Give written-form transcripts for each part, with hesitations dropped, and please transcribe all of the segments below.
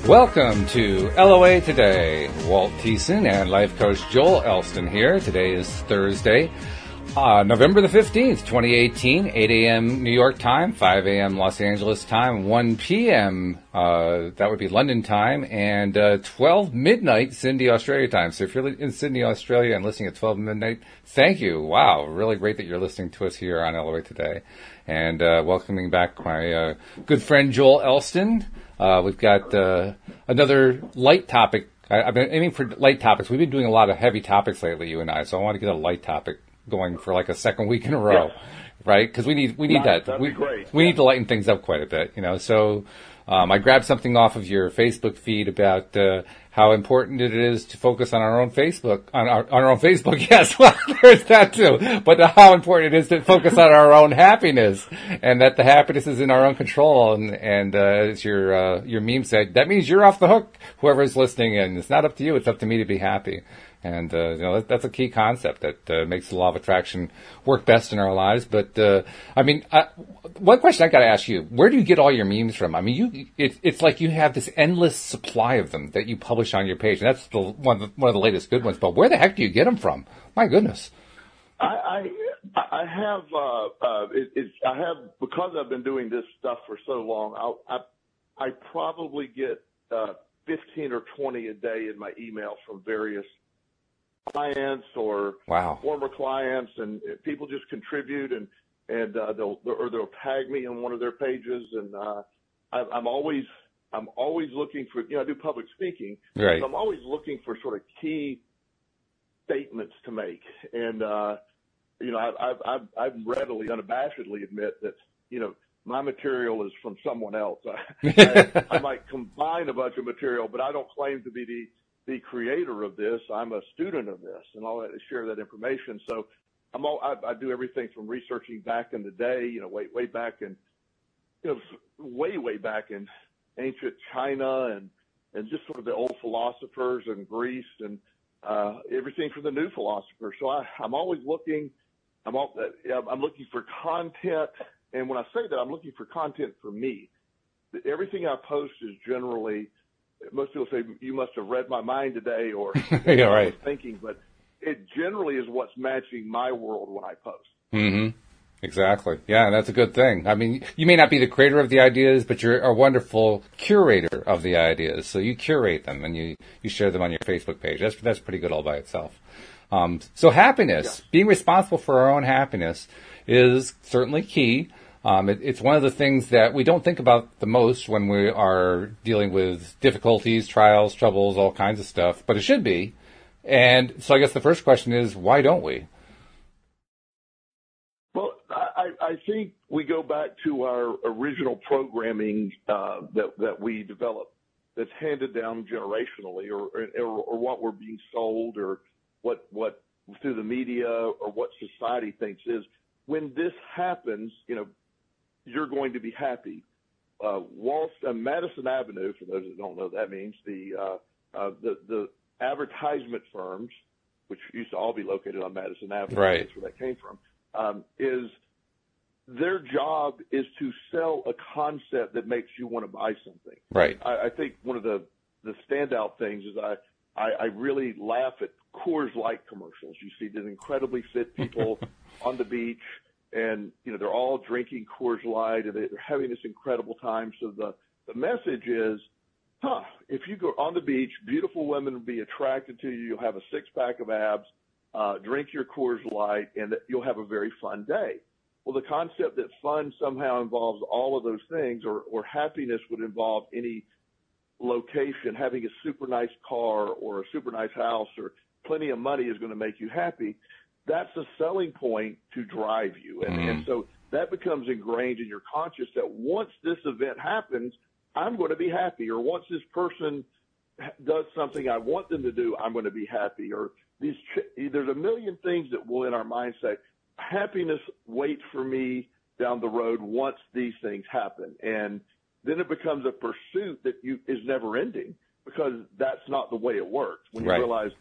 Welcome to LOA Today. Walt and life coach Joel Elston here. Today is Thursday, November the 15th, 2018, 8 a.m. New York time, 5 a.m. Los Angeles time, 1 p.m. That would be London time, and 12 midnight Sydney, Australia time. So if you're in Sydney, Australia and listening at 12 midnight, thank you. Wow, really great that you're listening to us here on LOA Today. And welcoming back my good friend Joel Elston. We've got another light topic. I've been aiming for light topics. We've been doing a lot of heavy topics lately, you and I, so I want to get a light topic going for like a second week in a row, right? Because we need that. That'd be great. We need to lighten things up quite a bit, you know. So I grabbed something off of your Facebook feed about how important it is to focus on our own Facebook, on our own Facebook. Yes, well, there's that too. But how important it is to focus on our own happiness, and that the happiness is in our own control. And as your meme said, that means you're off the hook. Whoever's listening, and it's not up to you; it's up to me to be happy. And, you know, that's a key concept that makes the law of attraction work best in our lives. But, one question I got to ask you, where do you get all your memes from? I mean, it's like you have this endless supply of them that you publish on your page. And that's one of the latest good ones. But where the heck do you get them from? My goodness. I have, because I've been doing this stuff for so long, I probably get 15 or 20 a day in my email from various clients or former clients, and people just contribute and they'll tag me on one of their pages, and I'm always looking for, you know, I do public speaking, right? So I'm always looking for sort of key statements to make, and you know, I readily, unabashedly admit that, you know, my material is from someone else. I might combine a bunch of material, but I don't claim to be the creator of this. I'm a student of this, and I'll share that information. So I do everything from researching back in the day, you know, way back in, you know, way back in ancient China and just sort of the old philosophers in Greece and everything from the new philosophers. So I'm always looking. I'm looking for content, and when I say that, I'm looking for content for me. Everything I post is generally, most people say, you must have read my mind today, or yeah, right. I was thinking, but it generally is what's matching my world when I post. Mm-hmm. Exactly. Yeah, and that's a good thing. I mean, you may not be the creator of the ideas, but you're a wonderful curator of the ideas. So you curate them and you share them on your Facebook page. That's pretty good all by itself. So happiness, being responsible for our own happiness is certainly key. It's one of the things that we don't think about the most when we are dealing with difficulties, trials, troubles, all kinds of stuff, but it should be. And so I guess the first question is, why don't we? Well, I think we go back to our original programming that we developed that's handed down generationally, or what we're being sold, or what through the media, or what society thinks is. When this happens, you know, you're going to be happy. Walt, Madison Avenue, for those that don't know, that means the advertisement firms, which used to all be located on Madison Avenue, right? That's where that came from. Is their job is to sell a concept that makes you want to buy something. Right. I think one of the standout things is I really laugh at Coors Light commercials. You see these incredibly fit people on the beach, and, you know, they're all drinking Coors Light, and they're having this incredible time. So the message is, if you go on the beach, beautiful women will be attracted to you. You'll have a six-pack of abs, drink your Coors Light, and you'll have a very fun day. Well, the concept that fun somehow involves all of those things, or happiness would involve any location, having a super nice car or a super nice house or plenty of money is going to make you happy. That's a selling point to drive you. And so that becomes ingrained in your conscious that once this event happens, I'm going to be happy. Or once this person does something I want them to do, I'm going to be happy. Or there's a million things that will in our mind say, happiness waits for me down the road once these things happen. And then it becomes a pursuit that is never ending, because that's not the way it works. When you realize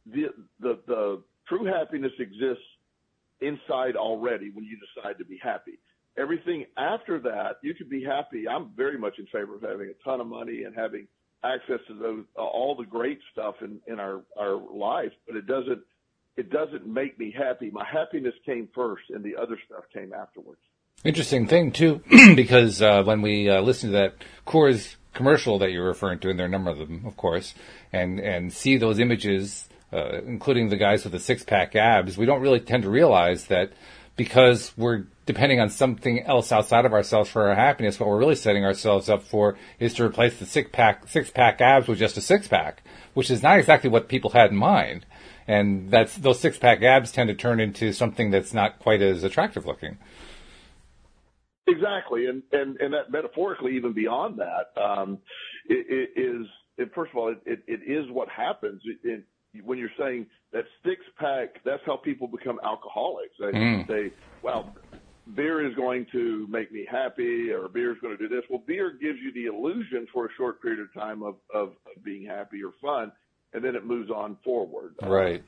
the true happiness exists inside already when you decide to be happy. Everything after that, you can be happy. I'm very much in favor of having a ton of money and having access to those, all the great stuff in our life, but it doesn't make me happy. My happiness came first, and the other stuff came afterwards. Interesting thing, too, because when we listen to that Coors commercial that you're referring to, and there are a number of them, of course, and see those images, including the guys with the six-pack abs, we don't really tend to realize that because we're depending on something else outside of ourselves for our happiness, what we're really setting ourselves up for is to replace the six-pack abs with just a six-pack, which is not exactly what people had in mind. And those six-pack abs tend to turn into something that's not quite as attractive looking. Exactly, and that metaphorically, even beyond that, it is. First of all, it is what happens when you're saying that six pack. That's how people become alcoholics. They say, "Well, beer is going to make me happy," or "Beer is going to do this." Well, beer gives you the illusion for a short period of time of being happy or fun, and then it moves on forward, right,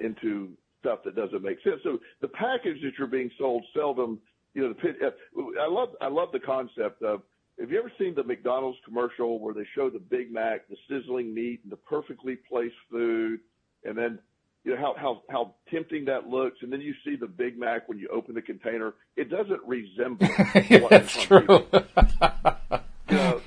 into stuff that doesn't make sense. So the package that you're being sold seldom. I love the concept of. Have you ever seen the McDonald's commercial where they show the Big Mac, the sizzling meat, and the perfectly placed food, and then how tempting that looks, and then you see the Big Mac when you open the container. It doesn't resemble. That's true.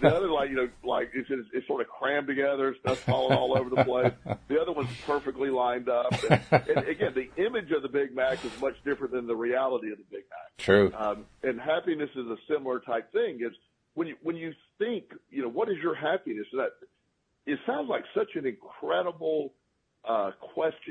The other, like it's sort of crammed together, stuff falling all over the place. The other one's perfectly lined up. And again, the image of the Big Mac is much different than the reality of the Big Mac. True. And happiness is a similar type thing. It's when you think, what is your happiness? It sounds like such an incredible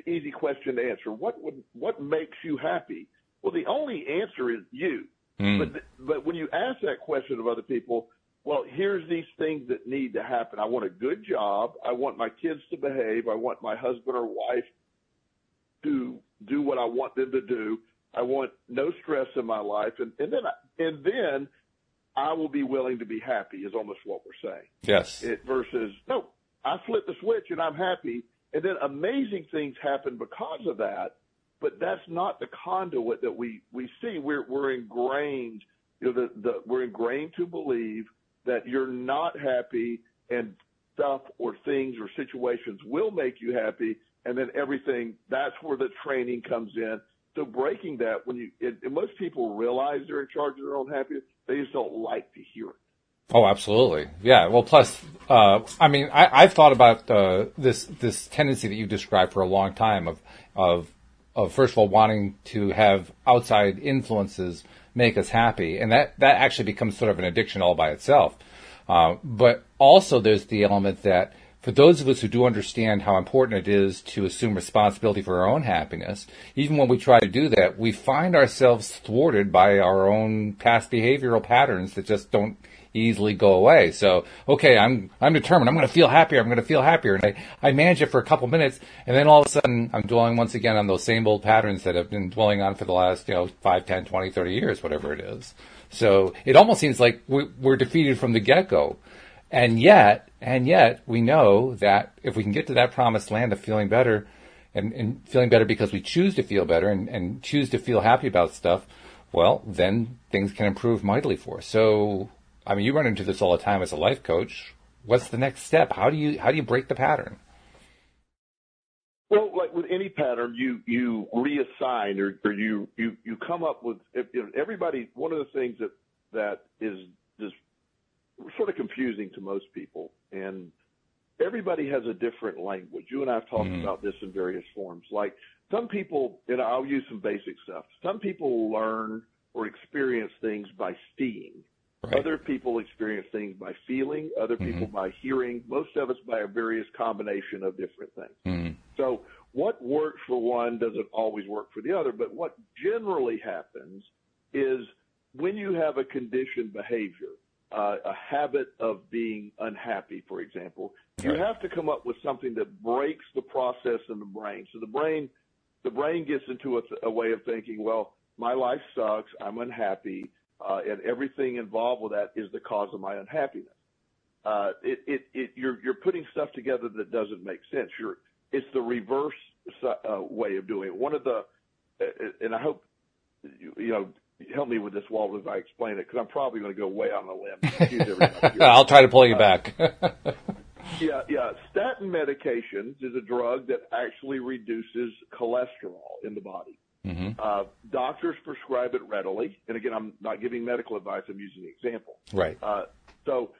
easy question to answer. What makes you happy? Well, the only answer is you. But when you ask that question of other people, well, here's these things that need to happen. I want a good job. I want my kids to behave. I want my husband or wife to do what I want them to do. I want no stress in my life. And then I will be willing to be happy is almost what we're saying. Yes. Versus, no, I flip the switch and I'm happy. And then amazing things happen because of that. But that's not the conduit that we see. We're ingrained, we're ingrained to believe that you're not happy and stuff or things or situations will make you happy, and then everything, that's where the training comes in. So breaking that, and most people realize they're in charge of their own happiness, they just don't like to hear it. Oh, absolutely. Yeah. Well, plus, I've thought about this tendency that you described for a long time of first of all wanting to have outside influences make us happy, and that actually becomes sort of an addiction all by itself. But also there's the element that for those of us who do understand how important it is to assume responsibility for our own happiness, even when we try to do that, we find ourselves thwarted by our own past behavioral patterns that just don't easily go away. So, okay, I'm determined. I'm going to feel happier. I'm going to feel happier. And I manage it for a couple minutes, and then all of a sudden I'm dwelling once again on those same old patterns that I've been dwelling on for the last, 5, 10, 20, 30 years, whatever it is. So it almost seems like we're defeated from the get-go. And yet we know that if we can get to that promised land of feeling better and feeling better because we choose to feel better and choose to feel happy about stuff, well, then things can improve mightily for us. So, you run into this all the time as a life coach. What's the next step? How do you break the pattern? Well, like with any pattern, you reassign or you come up with everybody. One of the things that is just sort of confusing to most people, and everybody has a different language. You and I have talked about this in various forms. Like some people, and I'll use some basic stuff. Some people learn or experience things by seeing. Right. Other people experience things by feeling, other people by hearing, most of us by a various combination of different things. So what works for one doesn't always work for the other, but what generally happens is when you have a conditioned behavior, a habit of being unhappy, for example, you have to come up with something that breaks the process in the brain. So the brain gets into a way of thinking, well, my life sucks, I'm unhappy, and everything involved with that is the cause of my unhappiness. You're putting stuff together that doesn't make sense. It's the reverse way of doing it. And I hope help me with this, Walt, as I explain it, because I'm probably going to go way on a limb. I'll try to pull you back. Yeah. Statin medications is a drug that actually reduces cholesterol in the body. Mm-hmm. Doctors prescribe it readily. And again, I'm not giving medical advice. I'm using an example. Right. So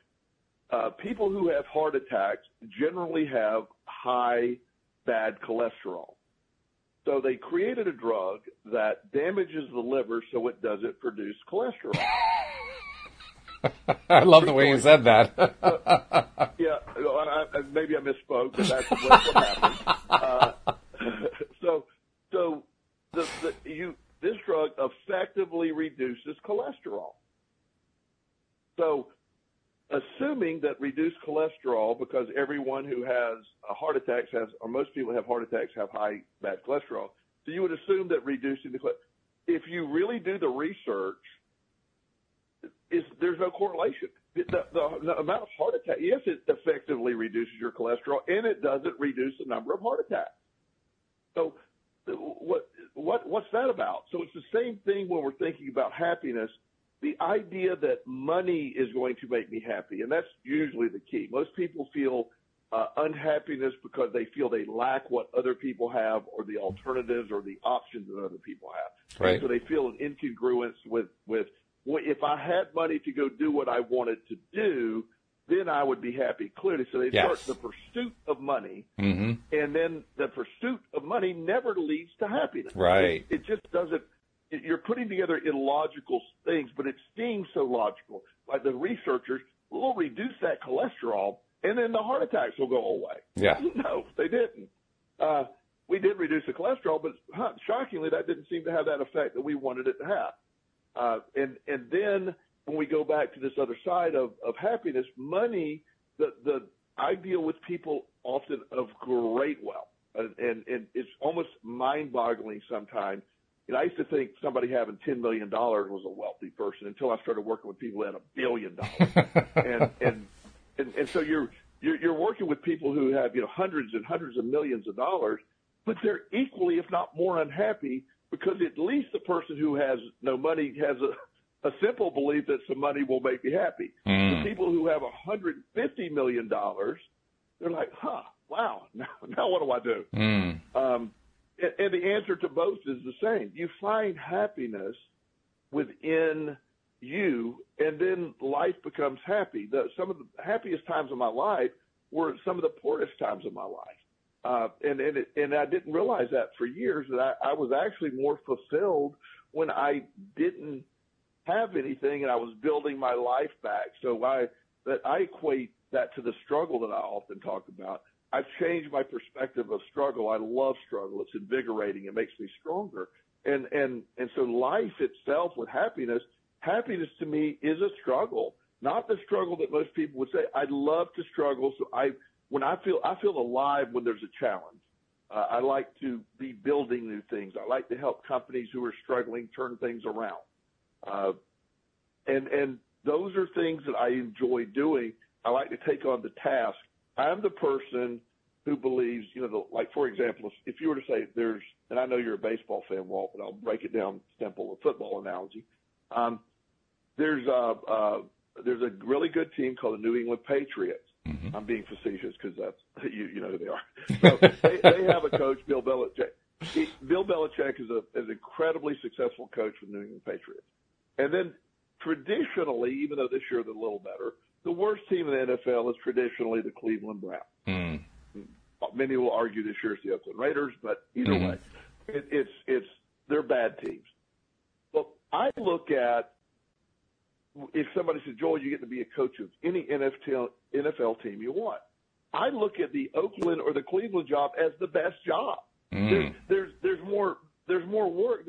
people who have heart attacks generally have high bad cholesterol. So they created a drug that damages the liver so it doesn't produce cholesterol. I love the way you said that. Yeah, maybe I misspoke, but that's what happened. This drug effectively reduces cholesterol. So, assuming that reduced cholesterol, because everyone who has a heart attack or most people who have heart attacks have high bad cholesterol. So you would assume that reducing the cholesterol. If you really do the research, there's no correlation. The amount of heart attack, yes, it effectively reduces your cholesterol, and it doesn't reduce the number of heart attacks. So what's that about? So it's the same thing when we're thinking about happiness. The idea that money is going to make me happy, and that's usually the key. Most people feel unhappiness because they feel they lack what other people have or the alternatives or the options that other people have. Right. And so they feel an incongruence with if I had money to go do what I wanted to do, then I would be happy, clearly. So they start the pursuit of money, mm-hmm. and then the pursuit of money never leads to happiness. Right. It just doesn't. You're putting together illogical things, but it seems so logical. Like the researchers will reduce that cholesterol, and then the heart attacks will go away. Yeah. No, they didn't. We did reduce the cholesterol, but shockingly, that didn't seem to have that effect that we wanted it to have. And then when we go back to this other side of happiness, money, the I deal with people often of great wealth, and it's almost mind-boggling sometimes. I used to think somebody having $10 million was a wealthy person until I started working with people who had $1 billion. and so you're working with people who have hundreds and hundreds of millions of dollars, but they're equally, if not more, unhappy because at least the person who has no money has a simple belief that some money will make me happy. The people who have $150 million, they're like, wow, now what do I do? And the answer to both is the same. You find happiness within you, and then life becomes happy. Some of the happiest times of my life were some of the poorest times of my life. And I didn't realize that for years, that I was actually more fulfilled when I didn't have anything and I was building my life back. So I equate that to the struggle that I often talk about. I've changed my perspective of struggle. I love struggle. It's invigorating. It makes me stronger. And so life itself with happiness to me is a struggle, not the struggle that most people would say. I love to struggle. So I feel alive when there's a challenge. I like to be building new things. I like to help companies who are struggling turn things around. And those are things that I enjoy doing. I like to take on the task. I'm the person who believes, like, for example, if you were to say and I know you're a baseball fan, Walt, but I'll break it down simple, a football analogy. There's a really good team called the New England Patriots. Mm-hmm. I'm being facetious because that's, you know who they are. So they have a coach, Bill Belichick. Bill Belichick is an incredibly successful coach for the New England Patriots. And then traditionally, even though this year they're a little better, the worst team in the NFL is traditionally the Cleveland Browns. Mm. Many will argue this year it's the Oakland Raiders, but either way, they're bad teams. Well, I look at, if somebody said, Joel, you get to be a coach of any NFL team you want, I look at the Oakland or the Cleveland job as the best job. Mm. There's more work.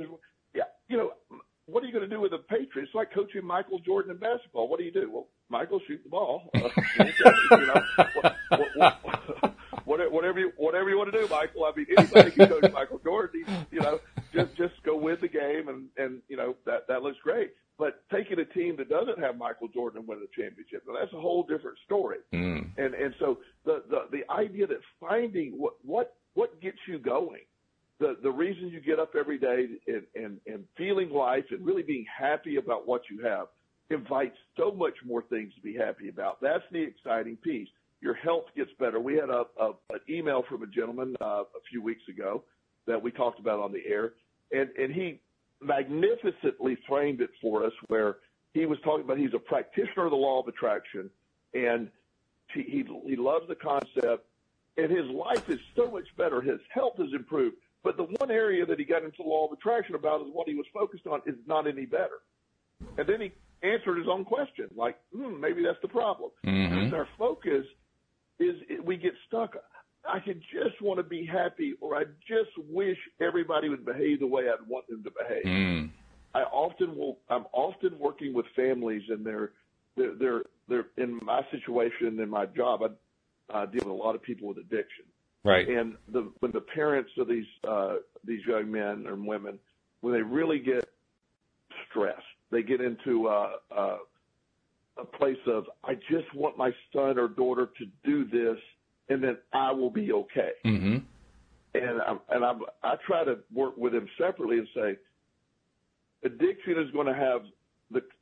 What are you going to do with the Patriots? It's like coaching Michael Jordan in basketball. What do you do? Well, Michael, shoot the ball. Whatever you want to do, Michael. I mean, anybody can coach Michael Jordan. Just go win the game, and that looks great. But taking a team that doesn't have Michael Jordan and winning the championship, well, that's a whole different story. Mm. And so the idea that finding what gets you going. The reason you get up every day and feeling life and really being happy about what you have invites so much more things to be happy about. That's the exciting piece. your health gets better. We had an email from a gentleman a few weeks ago that we talked about on the air, and he magnificently framed it for us, where he was talking about he's a practitioner of the law of attraction, and he loves the concept, and his life is so much better. His health has improved. But the one area that he got into the law of attraction about is what he was focused on is not any better. And then he answered his own question, like, maybe that's the problem. Because our focus is we get stuck. I could just want to be happy, or I just wish everybody would behave the way I'd want them to behave. I'm often working with families, and they're in my situation, in my job, I deal with a lot of people with addiction. Right. And when the parents of these young men and women, when they really get stressed, they get into a place of, I just want my son or daughter to do this, and then I will be okay. And I try to work with them separately and say, addiction is going to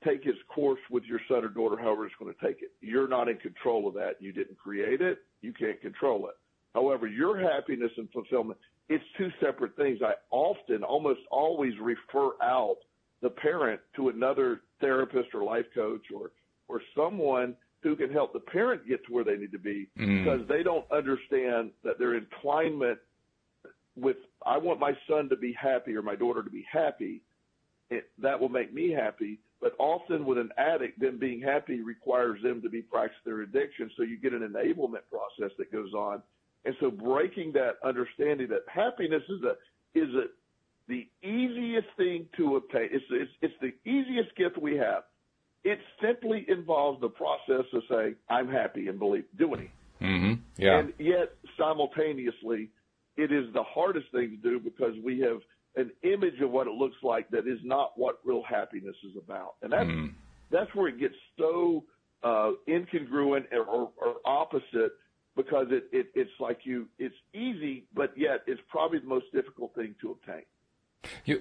take its course with your son or daughter, however it's going to take it. You're not in control of that. You didn't create it. You can't control it. However, your happiness and fulfillment, it's two separate things. I almost always refer out the parent to another therapist or life coach or someone who can help the parent get to where they need to be, because they don't understand that their inclination with, I want my son to be happy or my daughter to be happy. That will make me happy. But often with an addict, them being happy requires them to be practicing their addiction. So you get an enablement process that goes on. And so breaking that understanding that happiness is the easiest thing to obtain. It's the easiest gift we have. It simply involves the process of saying, I'm happy, and doing it. Yeah. And yet simultaneously, it is the hardest thing to do, because we have an image of what it looks like that is not what real happiness is about. And that's where it gets so incongruent or opposite, because it's like it's easy, but yet it's probably the most difficult thing to obtain.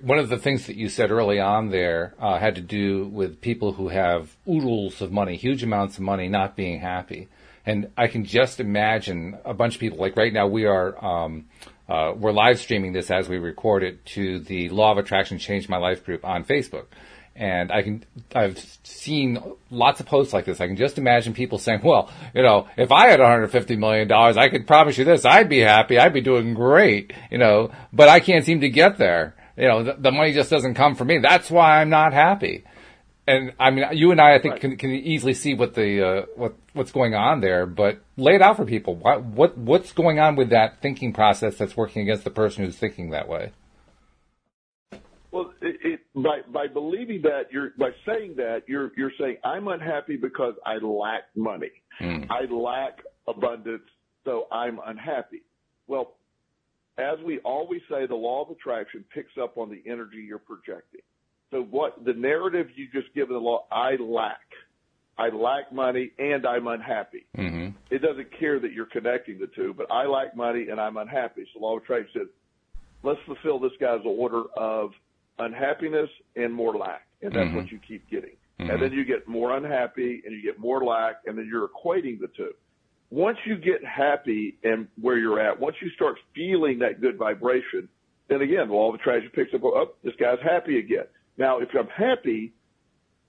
One of the things that you said early on there had to do with people who have oodles of money, huge amounts of money, not being happy. And I can just imagine a bunch of people, like right now we're live streaming this as we record it to the Law of Attraction Changed My Life group on Facebook. And I've seen lots of posts like this. I can just imagine people saying, well, if I had $150 million, I could promise you this, I'd be happy. I'd be doing great, but I can't seem to get there. The money just doesn't come from me. That's why I'm not happy. And I mean, you and I think, can easily see what's going on there, but lay it out for people. What's going on with that thinking process that's working against the person who's thinking that way? Well, by believing that, by saying that, you're saying, I'm unhappy because I lack money. I lack abundance, so I'm unhappy. Well, as we always say, the law of attraction picks up on the energy you're projecting. So what the narrative you just given the law, I lack money and I'm unhappy. It doesn't care that you're connecting the two, but I lack money and I'm unhappy. So the law of attraction says, let's fulfill this guy's order of unhappiness and more lack. And that's what you keep getting. And then you get more unhappy and you get more lack, and then you're equating the two. Once you get happy and where you're at, once you start feeling that good vibration, then again, the law of attraction picks up, oh, this guy's happy again. Now, if I'm happy,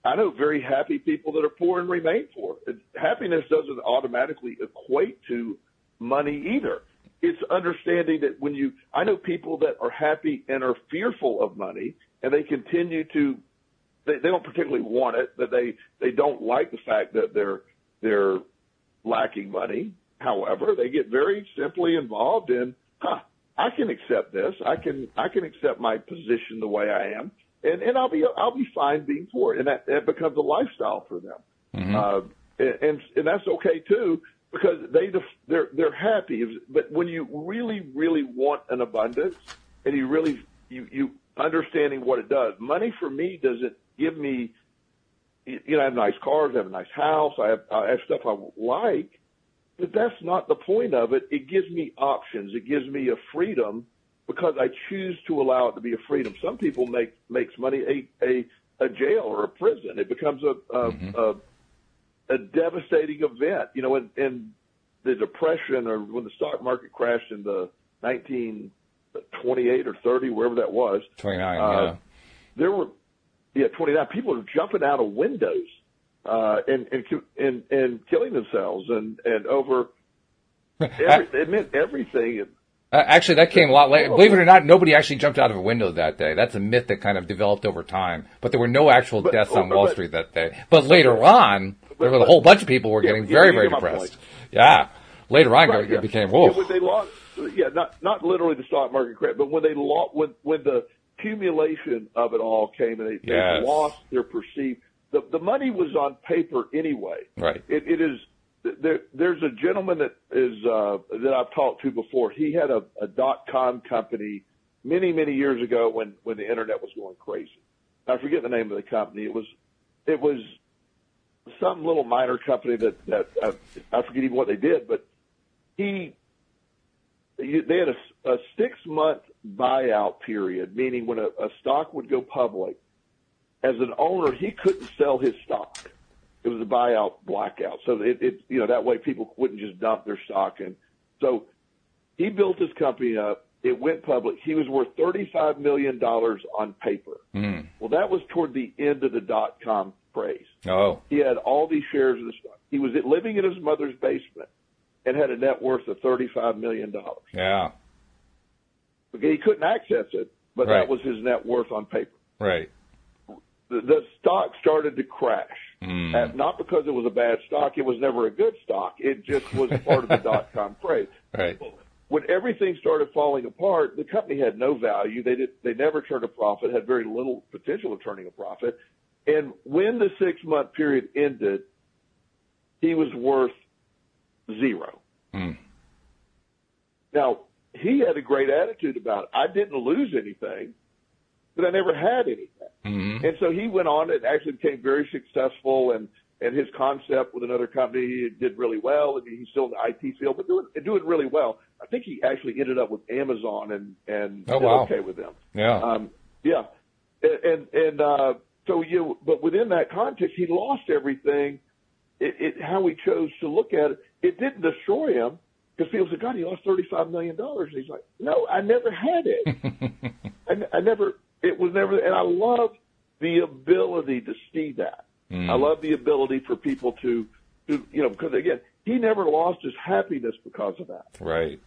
I know very happy people that are poor and remain poor. Happiness doesn't automatically equate to money either. It's understanding that I know people that are happy and are fearful of money, and they continue to, they don't particularly want it, but they don't like the fact that they're lacking money. However, they get very simply involved in, I can accept this. I can accept my position the way I am. And I'll be fine being poor, and that becomes a lifestyle for them, and that's okay too, because they're happy. But when you really, really want an abundance, and you understanding what it does, money for me doesn't give me, I have nice cars, I have a nice house, I have stuff I like, but that's not the point of it. It gives me options. It gives me a freedom, because I choose to allow it to be a freedom. Some people makes money a jail or a prison. It becomes a devastating event, and the depression, or when the stock market crashed in the 1928 or 30, wherever that was. 29, yeah. There were, 29 people were jumping out of windows, and killing themselves and over, it meant everything. Actually, that came a lot later. Believe it or not, nobody actually jumped out of a window that day. That's a myth that kind of developed over time. But there were no actual deaths on Wall Street that day. But later on, there was a whole bunch of people who were getting very, very depressed. Yeah. Later on, it became, whoa. When they lost, not literally the stock market crash, but when they lost, when the accumulation of it all came and they lost their perceived, the money was on paper anyway. Right. It is. There's a gentleman that that I've talked to before. He had a .com company many years ago when the internet was going crazy. I forget the name of the company. It was some little minor company that I forget even what they did, but they had a 6-month buyout period, meaning when a stock would go public, as an owner he couldn't sell his stock. It was a buyout blackout. So that way people wouldn't just dump their stock. And so he built his company up. It went public. He was worth $35 million on paper. Mm. Well, that was toward the end of the .com craze. Oh. He had all these shares of the stock. He was living in his mother's basement and had a net worth of $35 million. Yeah. Okay, he couldn't access it, but that was his net worth on paper. Right. The stock started to crash. Not because it was a bad stock. It was never a good stock. It just was part of the .com craze. Right. When everything started falling apart, the company had no value. They never turned a profit, had very little potential of turning a profit. And when the 6-month period ended, he was worth zero. Mm. Now, he had a great attitude about it. I didn't lose anything, but I never had anything. Mm-hmm. And so he went on and actually became very successful, and his concept with another company, he did really well, and he's still in the IT field, but doing really well. I think he actually ended up with Amazon and did okay with them. Yeah. But within that context, he lost everything. How he chose to look at it, it didn't destroy him, because people said, God, he lost $35 million. And he's like, no, I never had it. I never. It was never, and I love the ability to see that. I love the ability for people to because again, he never lost his happiness because of that. Right.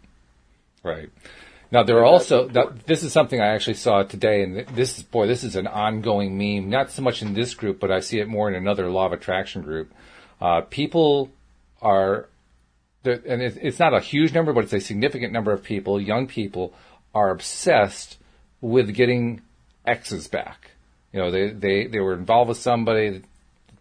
Now there are also, this is something I actually saw today, and this is an ongoing meme, not so much in this group, but I see it more in another law of attraction group. People are, and it's not a huge number, but it's a significant number of people, young people, are obsessed with getting exes back. They were involved with somebody,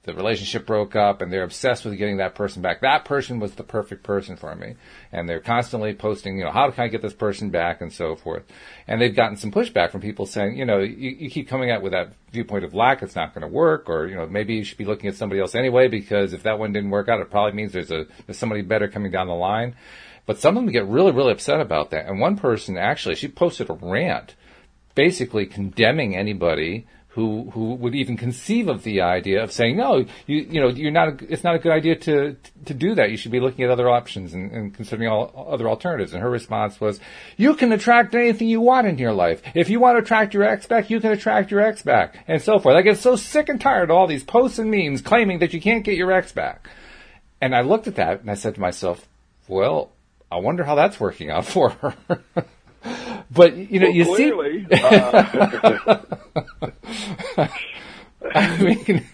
the relationship broke up, and they're obsessed with getting that person back. That person was the perfect person for me. And they're constantly posting, how can I get this person back, and so forth. And they've gotten some pushback from people saying, you keep coming out with that viewpoint of lack, it's not going to work, or, maybe you should be looking at somebody else anyway, because if that one didn't work out, it probably means there's somebody better coming down the line. But some of them get really, really upset about that. And one person, actually, she posted a rant basically condemning anybody who would even conceive of the idea of saying, no, you're not, it's not a good idea to do that. You should be looking at other options and considering all other alternatives. And her response was, you can attract anything you want in your life. If you want to attract your ex back, you can attract your ex back, and so forth. I get so sick and tired of all these posts and memes claiming that you can't get your ex back. And I looked at that and I said to myself, well, I wonder how that's working out for her. But, you clearly, see, I mean,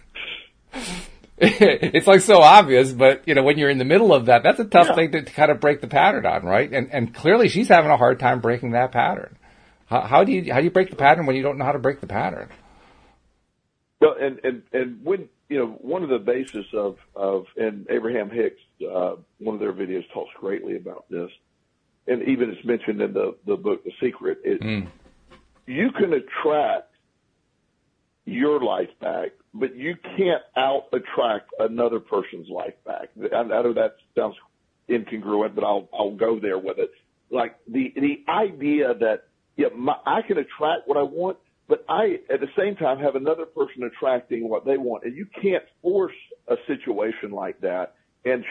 it's like so obvious, but, when you're in the middle of that, that's a tough thing to kind of break the pattern on, right? And clearly she's having a hard time breaking that pattern. How do you break the pattern when you don't know how to break the pattern? Well, and when, one of the basis of and Abraham Hicks, one of their videos talks greatly about this, and even it's mentioned in the book, The Secret, you can attract your life back, but you can't out-attract another person's life back. I know that sounds incongruent, but I'll go there with it. Like the idea that, I can attract what I want, but I, at the same time, have another person attracting what they want. And you can't force a situation like that. and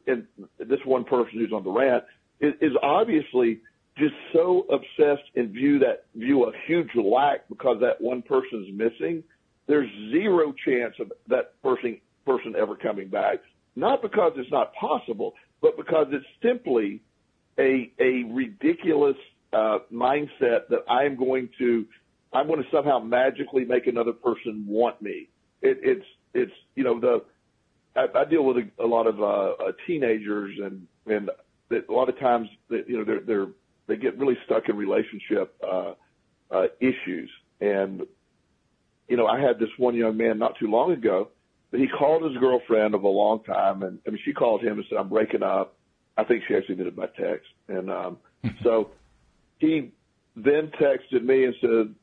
and this one person who's on the rant is obviously just so obsessed and view a huge lack because that one person's missing. There's zero chance of that person ever coming back. Not because it's not possible, but because it's simply a ridiculous mindset that I'm going to somehow magically make another person want me. It's I deal with a lot of teenagers and a lot of times they get really stuck in relationship issues. And I had this one young man not too long ago that he called his girlfriend of a long time, and I mean she called him and said, "I'm breaking up." I think she actually did it by text, and so he then texted me and said,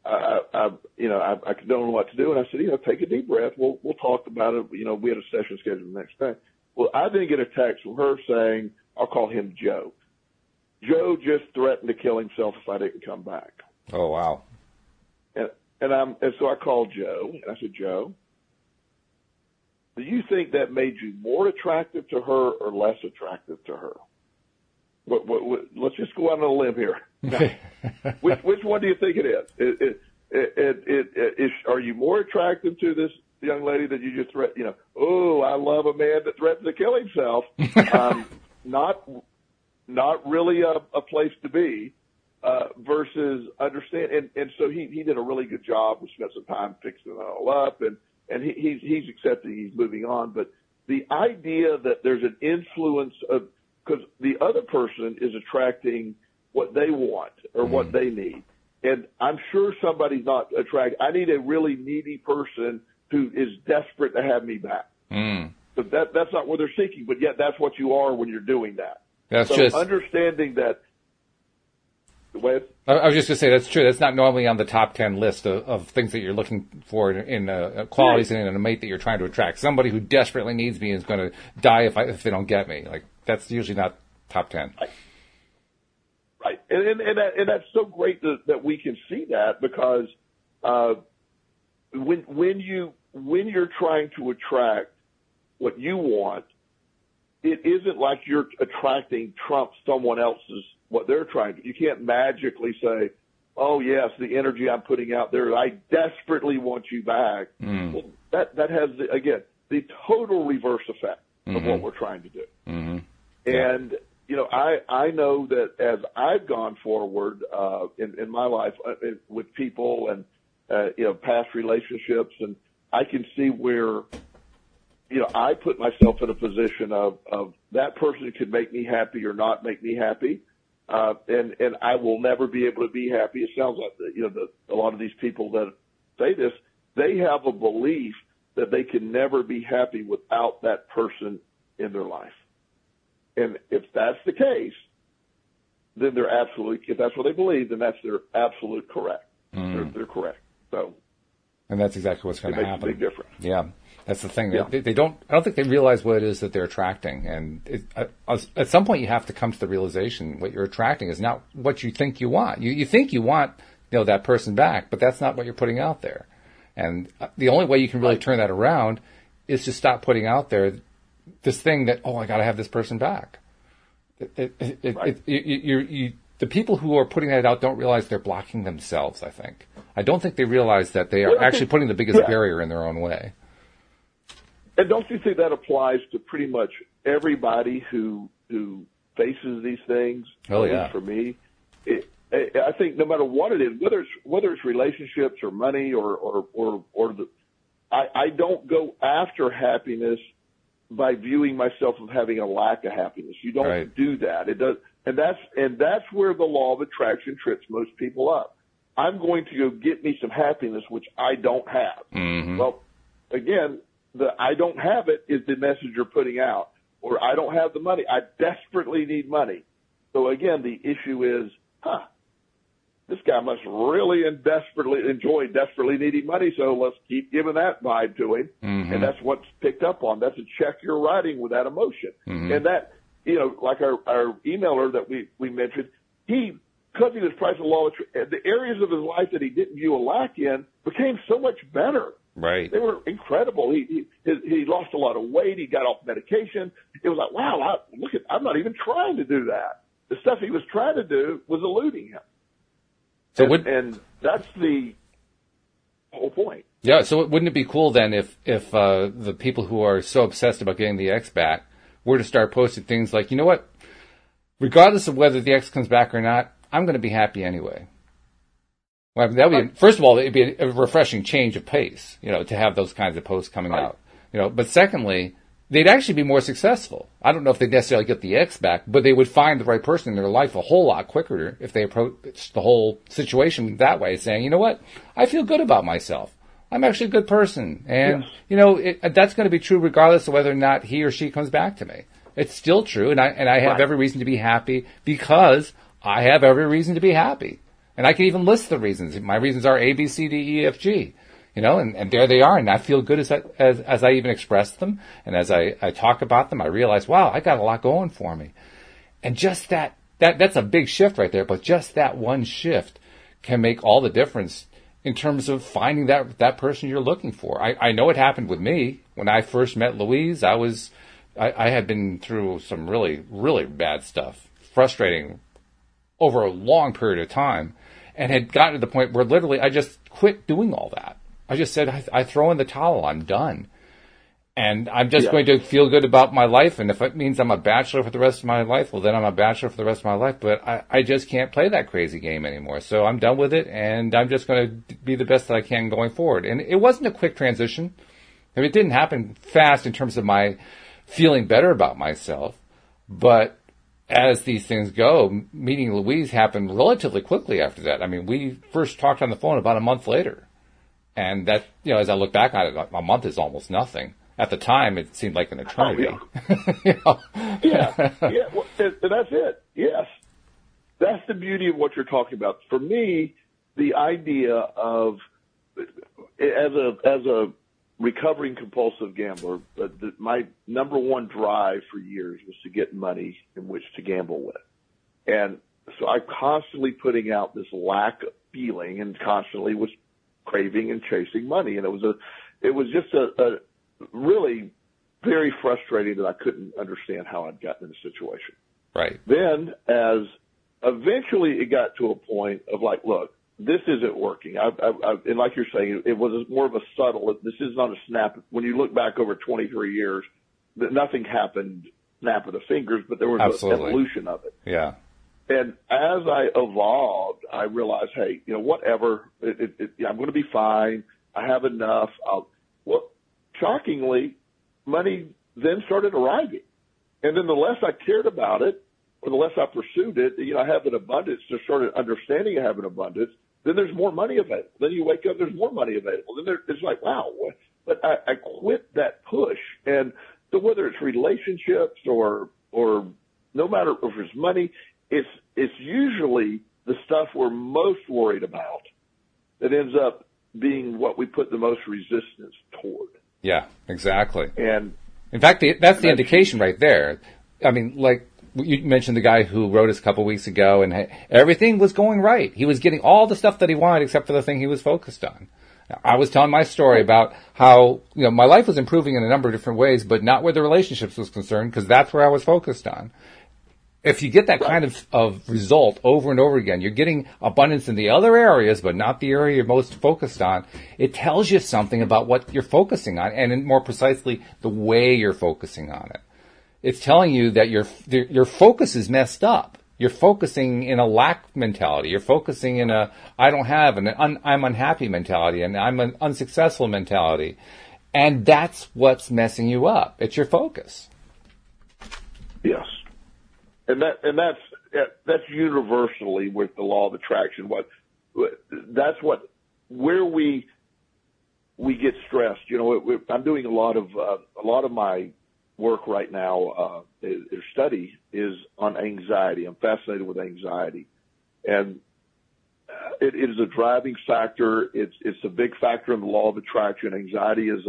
I don't know what to do. And I said, take a deep breath. We'll talk about it. We had a session scheduled the next day. Well, I then get a text from her saying, I'll call him Joe. Joe just threatened to kill himself if I didn't come back. Oh, wow. And so I called Joe and I said, Joe, do you think that made you more attractive to her or less attractive to her? Let's just go out on a limb here. Now, which one do you think it is? Are you more attractive to this young lady that you just threatened? Oh, I love a man that threatens to kill himself. Not really a place to be. Versus understand, and so he did a really good job. We spent some time fixing it all up, and he's accepting, he's moving on. But the idea that there's an influence of, because the other person is attracting what they want or what they need. And I'm sure somebody's not attracted. I need a really needy person who is desperate to have me back. But that's not what they're seeking, but yet that's what you are when you're doing that. That's so just understanding that. I was just going to say that's true. That's not normally on the top 10 list of things that you're looking for in qualities and in a mate that you're trying to attract. Somebody who desperately needs me is going to die if they don't get me. Like, that's usually not top 10. Right. And that's so great that we can see that, because when you're trying to attract what you want, it isn't like you're attracting someone else's what they're trying to. You can't magically say, "Oh yes, the energy I'm putting out there, I desperately want you back." Well, that has the total reverse effect of what we're trying to do. And I know that as I've gone forward in my life with people and past relationships, and I can see where I put myself in a position of that person could make me happy or not make me happy. And I will never be able to be happy. It sounds like a lot of these people that say this, they have a belief that they can never be happy without that person in their life. And if that's the case, then if that's what they believe, then they're absolute correct. They're correct. So. And that's exactly what's going to happen. It makes a big difference. Yeah. That's the thing. Yeah. They don't. I don't think they realize what it is that they're attracting. And at some point, you have to come to the realization what you're attracting is not what you think you want. You think you want that person back, but that's not what you're putting out there. And the only way you can really turn that around is to stop putting out there this thing that, I got to have this person back. The people who are putting that out don't realize they're blocking themselves. I don't think they realize that they are actually putting the biggest barrier in their own way. And don't you think that applies to pretty much everybody who faces these things? Oh, yeah. For me, I think no matter what it is, whether it's relationships or money I don't go after happiness by viewing myself as having a lack of happiness. You don't do that. It does, and that's where the law of attraction trips most people up. I'm going to go get me some happiness, which I don't have. Well, again, the I don't have it is the message you're putting out, or I don't have the money. I desperately need money. So again, the issue is, this guy must really enjoy desperately needing money. So let's keep giving that vibe to him. And that's what's picked up on. That's a check you're writing with that emotion. And that, like our emailer that we mentioned, because he was pricing law, the areas of his life that he didn't view a lack in became so much better. Right. They were incredible. He lost a lot of weight. He got off medication. It was like, wow, I'm not even trying to do that. The stuff he was trying to do was eluding him. So and that's the whole point. Yeah, so wouldn't it be cool then if the people who are so obsessed about getting the X back were to start posting things like, you know what, regardless of whether the X comes back or not, I'm going to be happy anyway. Well, that would be, first of all, it'd be a refreshing change of pace, to have those kinds of posts coming out. But secondly, they'd actually be more successful. I don't know if they'd necessarily get the X back, but they would find the right person in their life a whole lot quicker if they approach the whole situation that way, saying, you know what, I feel good about myself. I'm actually a good person. And, that's going to be true regardless of whether or not he or she comes back to me. It's still true, and I have every reason to be happy because I have every reason to be happy. And I can even list the reasons. My reasons are A, B, C, D, E, F, G. And there they are, and I feel good as I even express them, and as I talk about them, I realize, wow, I got a lot going for me. And just that's a big shift right there, but just that one shift can make all the difference in terms of finding that person you're looking for. I know it happened with me. When I first met Louise, I had been through some really, really bad stuff, frustrating over a long period of time, and had gotten to the point where literally I just quit doing all that. I just said, I throw in the towel, I'm done. And I'm just going to feel good about my life, and if it means I'm a bachelor for the rest of my life, well, then I'm a bachelor for the rest of my life, but I just can't play that crazy game anymore. So I'm done with it, and I'm just going to be the best that I can going forward. And it wasn't a quick transition. I mean, it didn't happen fast in terms of my feeling better about myself, but as these things go, meeting Louise happened relatively quickly after that. I mean, we first talked on the phone about a month later. And that, as I look back on it, a month is almost nothing. At the time, it seemed like an eternity. Well, that's it. Yes. That's the beauty of what you're talking about. For me, the idea of, as a recovering compulsive gambler, my number one drive for years was to get money in which to gamble with. And so I'm constantly putting out this lack of feeling and constantly was craving and chasing money. And it was just a really very frustrating that I couldn't understand how I'd gotten in a situation. Right. Then as eventually it got to a point of like, look, this isn't working. And like you're saying, it was more of a subtle, this is not a snap. When you look back over 23 years, nothing happened snap of the fingers, but there was an evolution of it. Yeah. And as I evolved, I realized, hey, whatever, I'm going to be fine. I have enough. Shockingly, money then started arriving. And then the less I cared about it, or the less I pursued it, I have an abundance, just started understanding I have an abundance, then there's more money available. Then you wake up, there's more money available. Then it's like, wow. But I quit that push. And so whether it's relationships or no matter if it's money, it's usually the stuff we're most worried about that ends up being what we put the most resistance toward. Yeah, exactly. And in fact, that's the indication right there. I mean, like you mentioned the guy who wrote us a couple weeks ago, and everything was going right. He was getting all the stuff that he wanted except for the thing he was focused on. I was telling my story about how, my life was improving in a number of different ways, but not where the relationships was concerned, because that's where I was focused on. If you get that kind of result over and over again, you're getting abundance in the other areas, but not the area you're most focused on. It tells you something about what you're focusing on, and more precisely, the way you're focusing on it. It's telling you that your focus is messed up. You're focusing in a lack mentality. You're focusing in a I don't have, and I'm unhappy mentality, and I'm an unsuccessful mentality. And that's what's messing you up. It's your focus. Yes. And that's universally with the law of attraction. Where we get stressed. I'm doing a lot of my work right now. Study is on anxiety. I'm fascinated with anxiety, and it is a driving factor. It's a big factor in the law of attraction. Anxiety is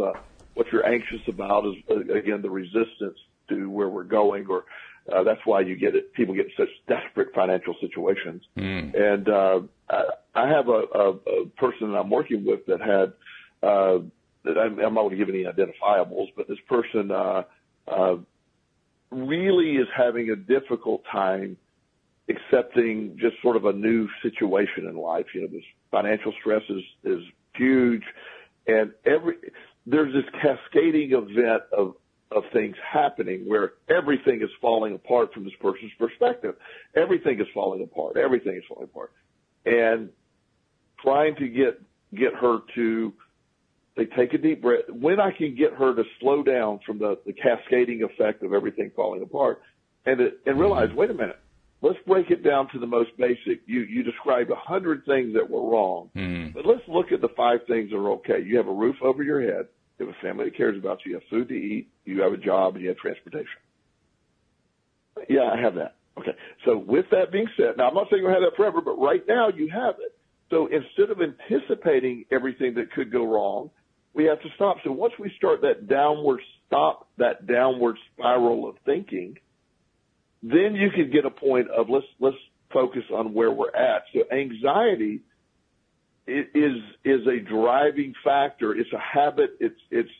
what you're anxious about is again the resistance to where we're going, or that's why you get it. People get in such desperate financial situations. And I have a person that I'm working with that had I'm not going to give any identifiables, but this person really is having a difficult time accepting just sort of a new situation in life. This financial stress is huge, and there's this cascading event of things happening where everything is falling apart from this person's perspective. Everything is falling apart. Everything is falling apart. And trying to get her to take a deep breath. When I can get her to slow down from the cascading effect of everything falling apart and realize, wait a minute, let's break it down to the most basic. You described 100 things that were wrong, but let's look at the 5 things that are okay. You have a roof over your head. You have a family that cares about you. You have food to eat. You have a job, and you have transportation. Yeah, I have that. Okay. So with that being said, now I'm not saying you'll have that forever, but right now you have it. So instead of anticipating everything that could go wrong, we have to stop. So once we start that downward spiral of thinking, then you can get a point of let's focus on where we're at. So anxiety is a driving factor. It's a habit. It's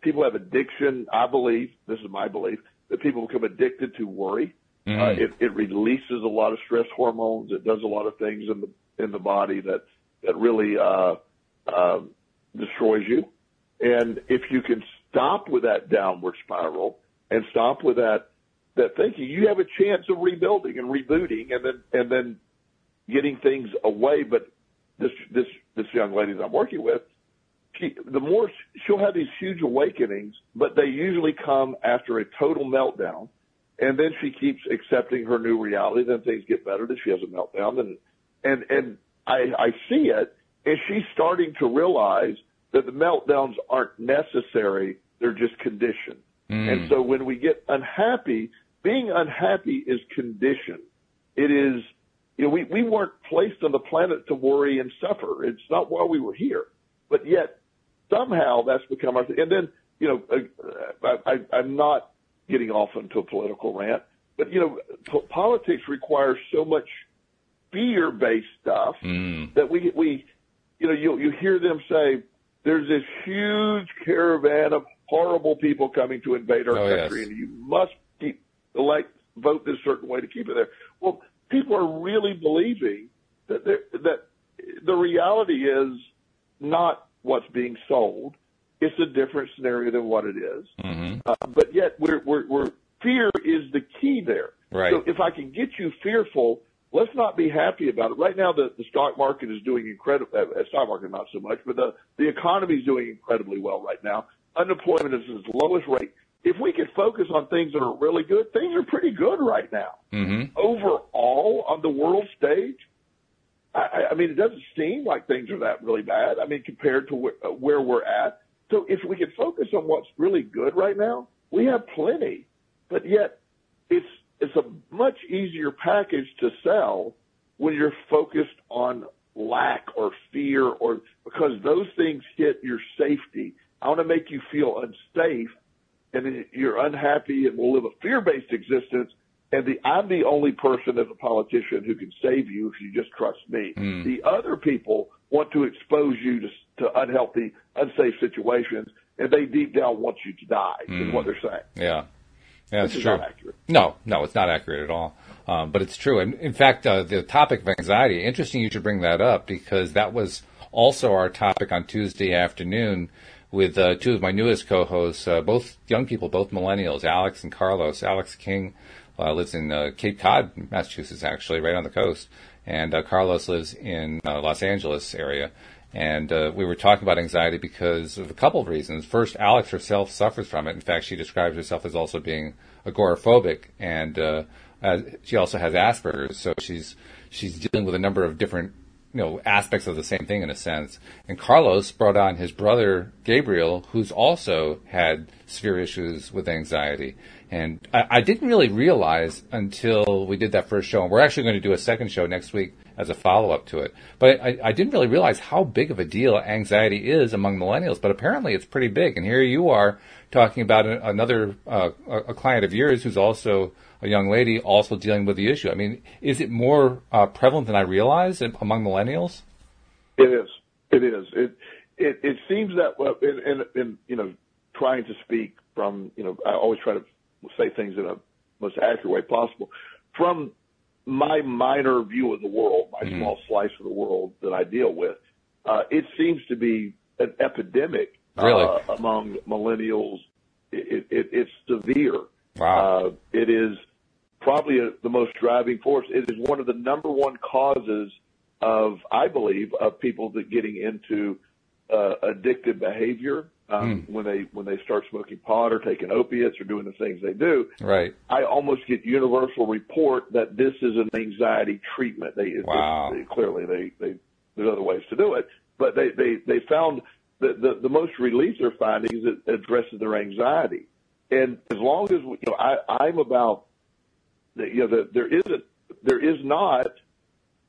people have addiction. I believe, this is my belief, that people become addicted to worry. It releases a lot of stress hormones. It does a lot of things in the body that really destroys you. And if you can stop with that downward spiral and stop with that thinking, you have a chance of rebuilding and rebooting and then getting things away. But this young lady that I'm working with, she'll have these huge awakenings, but they usually come after a total meltdown. And then she keeps accepting her new reality. Then things get better. Then she has a meltdown. And I see it. And she's starting to realize that the meltdowns aren't necessary. They're just conditioned. And so when we get unhappy, being unhappy is conditioned. It is, we weren't placed on the planet to worry and suffer. It's not why we were here. But yet somehow that's become our thing. And then, I'm not getting off into a political rant, but, politics requires so much fear-based stuff that you hear them say, there's this huge caravan of horrible people coming to invade our country, and you must vote this certain way to keep it there. Well, people are really believing that the reality is not what's being sold. It's a different scenario than what it is. But yet we're fear is the key there. Right. So if I can get you fearful, let's not be happy about it. Right now, the stock market is doing incredible. Stock market not so much, but the economy is doing incredibly well right now. Unemployment is its lowest rate. If we could focus on things that are really good, things are pretty good right now. Overall, on the world stage, I mean, it doesn't seem like things are that really bad. I mean, compared to where we're at. So if we could focus on what's really good right now, we have plenty. But yet, it's a much easier package to sell when you're focused on lack or fear, or because those things hit your safety. I want to make you feel unsafe, and then you're unhappy and will live a fear-based existence. And I'm the only person as a politician who can save you if you just trust me. The other people want to expose you to unhealthy, unsafe situations, and they deep down want you to die, is what they're saying. Yeah, it's true. Not accurate. No, it's not accurate at all. But it's true. And in fact, the topic of anxiety, interesting you should bring that up, because that was also our topic on Tuesday afternoon with two of my newest co-hosts, both young people, both millennials, Alex and Carlos. Alex King lives in Cape Cod, Massachusetts, actually, right on the coast. And Carlos lives in Los Angeles area. And we were talking about anxiety because of a couple of reasons. First, Alex herself suffers from it. In fact, she describes herself as also being agoraphobic, and she also has Asperger's. So she's dealing with a number of different aspects of the same thing in a sense. And Carlos brought on his brother Gabriel, who's also had severe issues with anxiety. And I didn't really realize until we did that first show, and we're actually going to do a second show next week as a follow-up to it. But I didn't really realize how big of a deal anxiety is among millennials, but apparently it's pretty big. And here you are talking about another a client of yours who's also a young lady also dealing with the issue. I mean, is it more prevalent than I realized among millennials? It is. it seems that, well, in trying to speak from, I always try to say things in a most accurate way possible. From my minor view of the world, my small slice of the world that I deal with, it seems to be an epidemic among millennials. It's severe. Wow. It is probably the most driving force. It is one of the number one causes of, I believe, of people that getting into addictive behavior when they start smoking pot or taking opiates or doing the things they do. Right. I almost get universal report that this is an anxiety treatment. Clearly, there's other ways to do it, but they found that the most relief they're finding is it addresses their anxiety. And as long as I'm about that there is not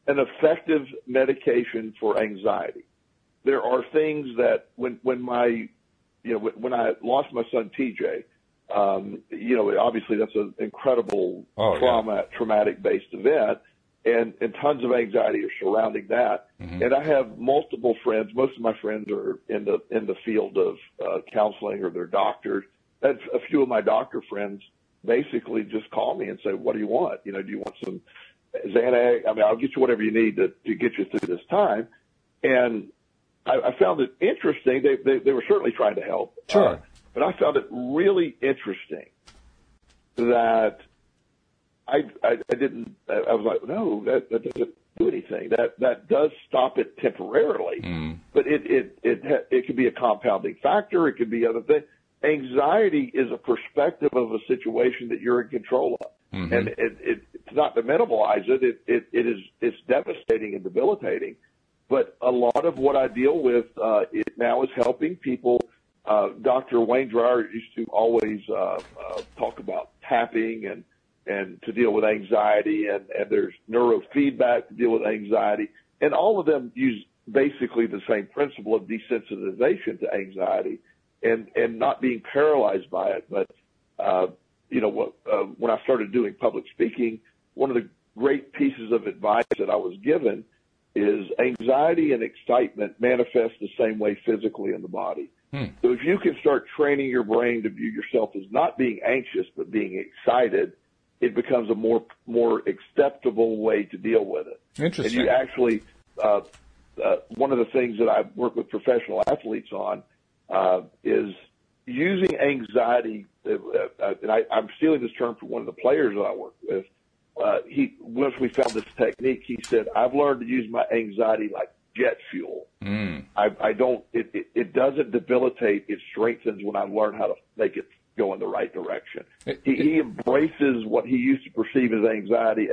an effective medication for anxiety. There are things that when I lost my son TJ, obviously that's an incredible traumatic based event, and tons of anxiety are surrounding that. Mm-hmm. And I have multiple friends. Most of my friends are in the field of counseling, or they're doctors. And a few of my doctor friends basically just call me and say, "What do you want? Do you want some Xanax? I mean, I'll get you whatever you need to get you through this time." And I found it interesting. They were certainly trying to help. Sure. But I found it really interesting that I was like, no, that doesn't do anything. That does stop it temporarily, but it could be a compounding factor. It could be other things. Anxiety is a perspective of a situation that you're in control of. Mm-hmm. And it's not to minimize it. It's devastating and debilitating. But a lot of what I deal with now is helping people. Dr. Wayne Dreyer used to always talk about tapping and to deal with anxiety, and there's neurofeedback to deal with anxiety. And all of them use basically the same principle of desensitization to anxiety and not being paralyzed by it. But, when I started doing public speaking, one of the great pieces of advice that I was given is anxiety and excitement manifest the same way physically in the body. So if you can start training your brain to view yourself as not being anxious but being excited, it becomes a more acceptable way to deal with it. Interesting. And you actually, one of the things that I work with professional athletes on is using anxiety. And I'm stealing this term from one of the players that I work with. Once we found this technique, he said, "I've learned to use my anxiety like jet fuel. I don't. It doesn't debilitate. It strengthens when I learn how to make it go in the right direction." He embraces what he used to perceive as anxiety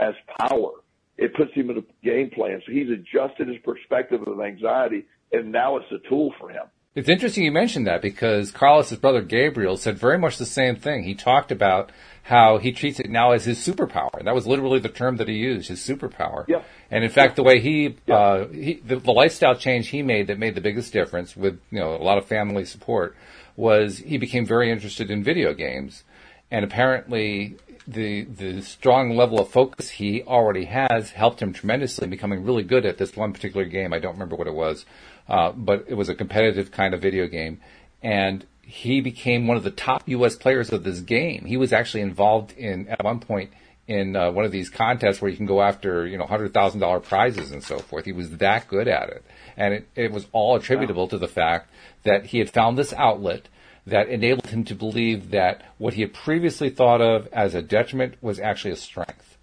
as power. It puts him in a game plan. So he's adjusted his perspective of anxiety, and now it's a tool for him. It's interesting you mentioned that, because Carlos's brother Gabriel said very much the same thing. He talked about how he treats it now as his superpower. That was literally the term that he used, his superpower. Yeah. And in fact, the way the lifestyle change he made that made the biggest difference with, a lot of family support was he became very interested in video games. And apparently the strong level of focus he already has helped him tremendously in becoming really good at this one particular game. I don't remember what it was, but it was a competitive kind of video game. And he became one of the top U.S. players of this game. He was actually involved at one point in one of these contests where you can go after, $100,000 prizes and so forth. He was that good at it. And it was all attributable to the fact that he had found this outlet that enabled him to believe that what he had previously thought of as a detriment was actually a strength.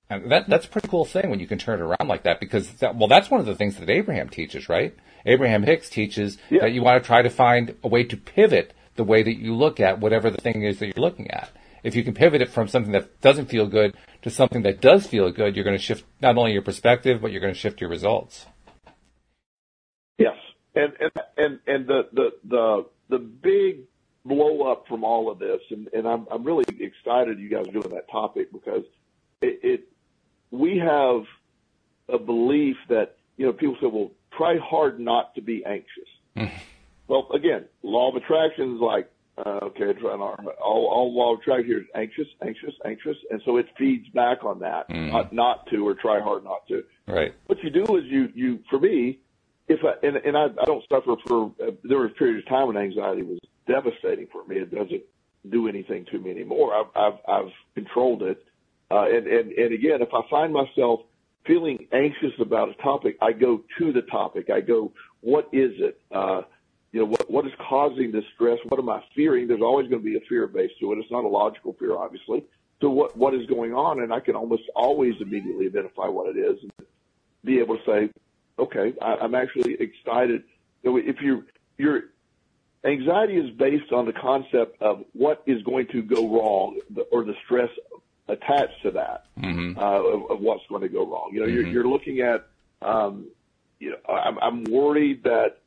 And that's a pretty cool thing when you can turn it around like that, because that's one of the things that Abraham teaches, right? Abraham Hicks teaches that you want to try to find a way to pivot the way that you look at whatever the thing is that you're looking at. If you can pivot it from something that doesn't feel good to something that does feel good, you're going to shift not only your perspective, but you're going to shift your results. Yes. And the big blow up from all of this, and I'm really excited you guys are doing that topic, because we have a belief that, people say, well, try hard not to be anxious. Well, again, law of attraction is like, all law of attraction here is anxious, anxious, anxious. And so it feeds back on that, not to, or try hard not to. Right. What you do is you for me, I don't suffer there was a period of time when anxiety was devastating for me. It doesn't do anything to me anymore. I've controlled it. And again, if I find myself feeling anxious about a topic, I go to the topic. I go, what is it? What is causing this stress? What am I fearing? There's always going to be a fear base to it. It's not a logical fear, obviously. So what is going on? And I can almost always immediately identify what it is and be able to say, okay, I'm actually excited. If your anxiety is based on the concept of what is going to go wrong or the stress attached to that, of what's going to go wrong. You're looking at, I'm worried that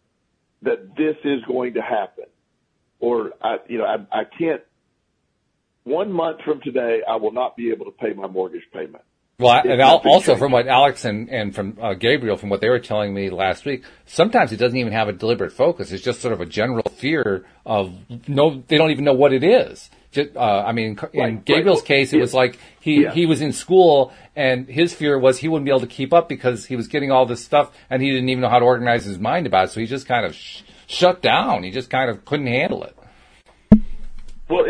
this is going to happen, or I can't. 1 month from today, I will not be able to pay my mortgage payment. Well, and also from what Alex and from Gabriel, from what they were telling me last week, sometimes it doesn't even have a deliberate focus. It's just sort of a general fear of they don't even know what it is. In Gabriel's case, it was like he was in school and his fear was he wouldn't be able to keep up because he was getting all this stuff and he didn't even know how to organize his mind about it. So he just kind of shut down. He just kind of couldn't handle it. Well,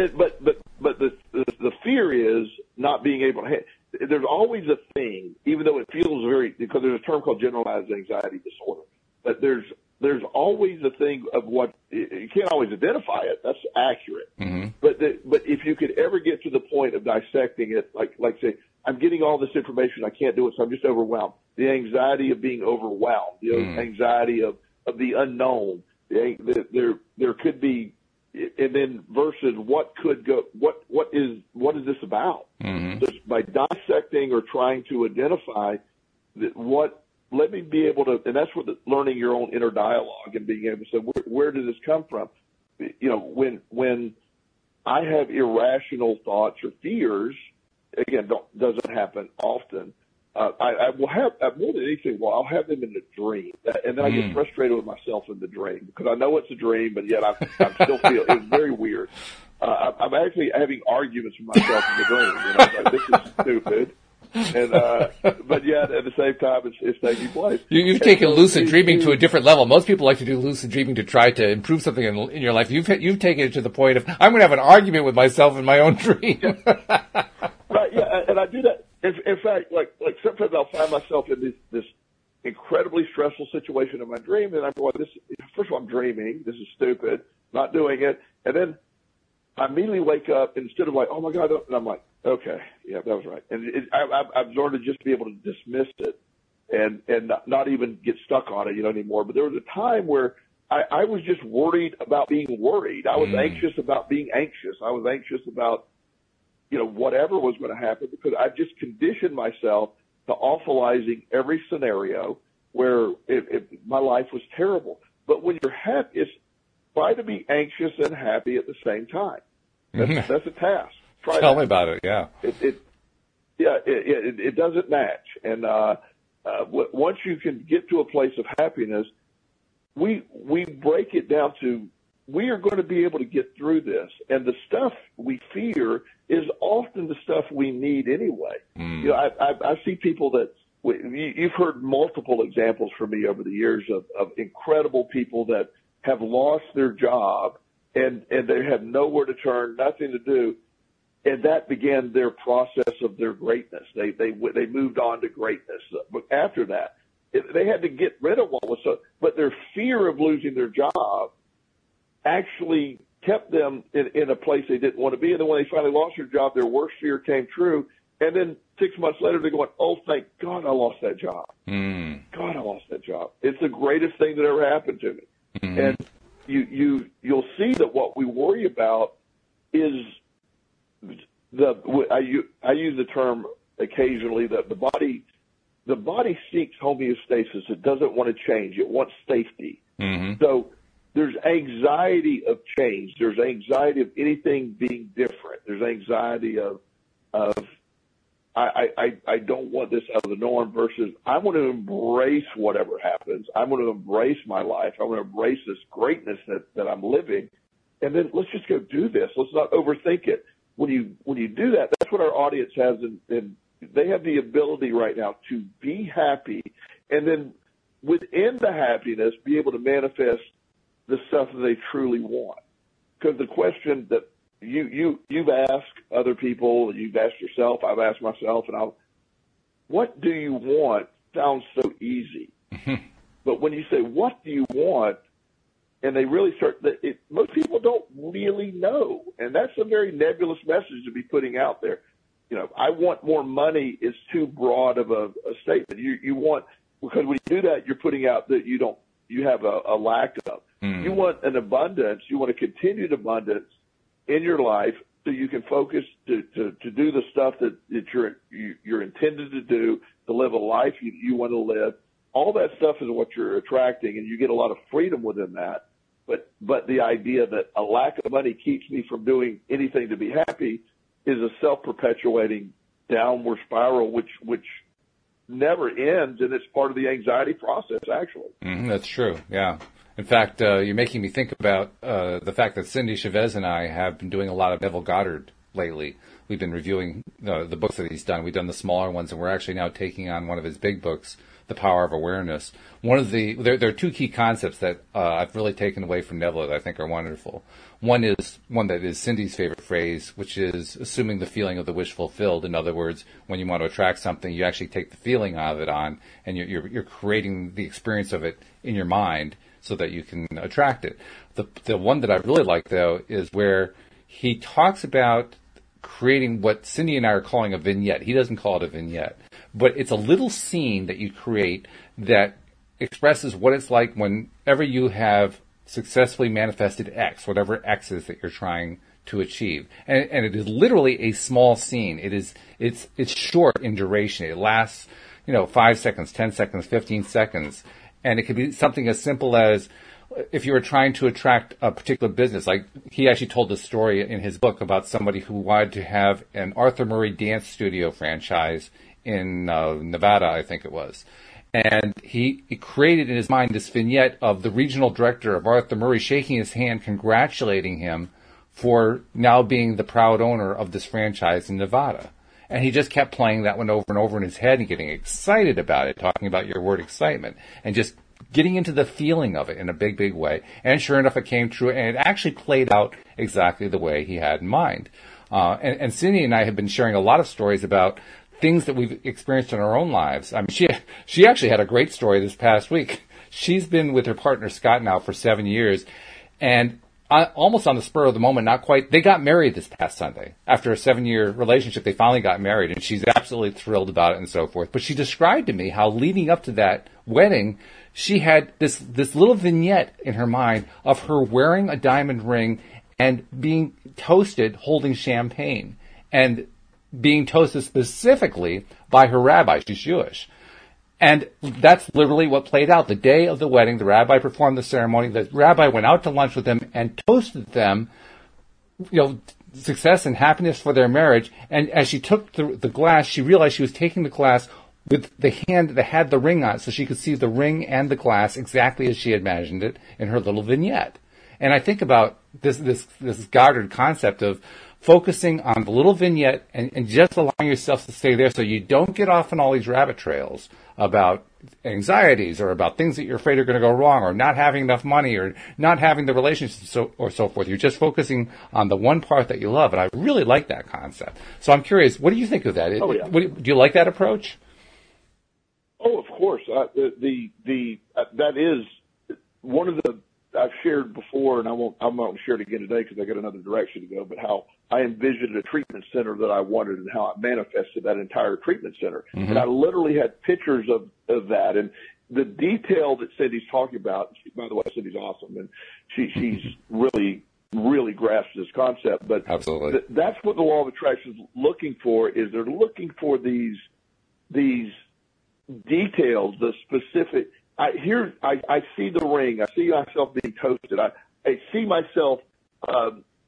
but the fear is not being able to. There's always a thing, even though it feels because there's a term called generalized anxiety disorder. But there's always a thing of what you can't always identify it. That's accurate. Mm-hmm. But if you could ever get to the point of dissecting it, like say, I'm getting all this information, I can't do it, so I'm just overwhelmed. The anxiety of being overwhelmed, the anxiety of the unknown. There could be, and then versus what could go, what is this about? Mm-hmm. Just by dissecting or trying to identify let me be able to, and that's where learning your own inner dialogue and being able to say, where did this come from? When I have irrational thoughts or fears, again, doesn't happen often. I will have, more than anything, I'll have them in a dream. And then I get frustrated with myself in the dream because I know it's a dream, but yet I'm still feeling, it's very weird. I'm actually having arguments with myself in the dream. Like, this is stupid. And, but yet at the same time, it's taking place. You've taken lucid dreaming to a different level. Most people like to do lucid dreaming to try to improve something in your life. You've taken it to the point of, I'm going to have an argument with myself in my own dream. Right, yeah, and I do that. In fact, like sometimes I'll find myself in this incredibly stressful situation in my dream, and I'm going, first of all, I'm dreaming. This is stupid. Not doing it. And then I immediately wake up, and instead of like, oh my God, and I'm like, okay, yeah, that was right. And I've learned to just be able to dismiss it and not even get stuck on it, anymore. But there was a time where I was just worried about being worried. I was anxious about being anxious. I was anxious about, whatever was going to happen because I just conditioned myself to awfulizing every scenario where my life was terrible. But when you're happy, try to be anxious and happy at the same time. That's a task. Tell me about it. Yeah. It doesn't match. And once you can get to a place of happiness, we break it down to we are going to be able to get through this. And the stuff we fear is often the stuff we need anyway. I see people that you've heard multiple examples from me over the years of incredible people that have lost their job and they have nowhere to turn, nothing to do. And that began their process of their greatness. They moved on to greatness. But after that, they had to get rid of what was so, but their fear of losing their job actually kept them in a place they didn't want to be. And then when they finally lost their job, their worst fear came true. And then 6 months later, they're going, oh, thank God I lost that job. God, I lost that job. It's the greatest thing that ever happened to me. And you'll see that what we worry about is I use the term occasionally that the body seeks homeostasis. It doesn't want to change. It wants safety. So there's anxiety of change. There's anxiety of anything being different. There's anxiety of I don't want this out of the norm versus I want to embrace whatever happens. I want to embrace my life. I want to embrace this greatness that I'm living. And then let's just go do this. Let's not overthink it. When you do that, that's what our audience has, and they have the ability right now to be happy and then within the happiness, be able to manifest the stuff that they truly want. Because the question that you've asked other people, you've asked yourself, I've asked myself, and what do you want sounds so easy. But when you say, what do you want? And they really start, most people don't really know. And that's a very nebulous message to be putting out there. You know, I want more money is too broad of a statement. You want, because when you do that, you're putting out that you have a lack of. You want an abundance, you want a continued abundance in your life so you can focus to do the stuff that you're intended to do, to live a life you want to live. All that stuff is what you're attracting, and you get a lot of freedom within that. But the idea that a lack of money keeps me from doing anything to be happy is a self-perpetuating downward spiral, which never ends, and it's part of the anxiety process, actually. That's true, yeah. In fact, you're making me think about the fact that Cindy Chavez and I have been doing a lot of Neville Goddard lately. We've been reviewing the books that he's done. We've done the smaller ones, and we're actually now taking on one of his big books, The Power of Awareness. There are two key concepts that I've really taken away from Neville that I think are wonderful. One that is Cindy's favorite phrase, which is assuming the feeling of the wish fulfilled. In other words, when you want to attract something, you actually take the feeling of it on, and you're creating the experience of it in your mind so that you can attract it. The one that I really like, though, is where he talks about creating what Cindy and I are calling a vignette. He doesn't call it a vignette, but it's a little scene that you create that expresses what it's like whenever you have successfully manifested X, whatever X is that you're trying to achieve. And it is literally a small scene. It's short in duration. It lasts, 5 seconds, 10 seconds, 15 seconds. And it could be something as simple as if you were trying to attract a particular business. Like he actually told this story in his book about somebody who wanted to have an Arthur Murray dance studio franchise in Nevada, I think it was. And he created in his mind this vignette of the regional director of Arthur Murray shaking his hand, congratulating him for now being the proud owner of this franchise in Nevada. And he just kept playing that one over and over in his head and getting excited about it, talking about your word excitement, and just getting into the feeling of it in a big, big way. And sure enough, it came true, and it actually played out exactly the way he had in mind. And Cindy and I have been sharing a lot of stories about things that we've experienced in our own lives. I mean, she actually had a great story this past week. She's been with her partner, Scott, now for 7 years, and almost on the spur of the moment, not quite, they got married this past Sunday. After a 7-year relationship, they finally got married, and she's absolutely thrilled about it and so forth. But she described to me how leading up to that wedding, she had this little vignette in her mind of her wearing a diamond ring and being toasted holding champagne, and being toasted specifically by her rabbi. She's Jewish. And that's literally what played out. The day of the wedding, the rabbi performed the ceremony. The rabbi went out to lunch with them and toasted them, success and happiness for their marriage. And as she took the glass, she realized she was taking the glass with the hand that had the ring on it, so she could see the ring and the glass exactly as she had imagined it in her little vignette. And I think about this Goddard concept of focusing on the little vignette and just allowing yourself to stay there so you don't get off on all these rabbit trails about anxieties or about things that you're afraid are going to go wrong, or not having enough money, or not having the relationship so forth. You're just focusing on the one part that you love, and I really like that concept. So I'm curious, what do you think of that? Oh, yeah. Do you like that approach? Oh, of course. That is one of the I've shared before, and I'm not share it again today because I got another direction to go. But how I envisioned a treatment center that I wanted, and how I manifested that entire treatment center. Mm-hmm. And I literally had pictures of that, and the detail that Cindy's talking about. By the way, Cindy's awesome, and she's really grasped this concept. But absolutely, that's what the law of attraction is looking for. Is they're looking for these details, the specific. I see the ring. I see myself being toasted. I see myself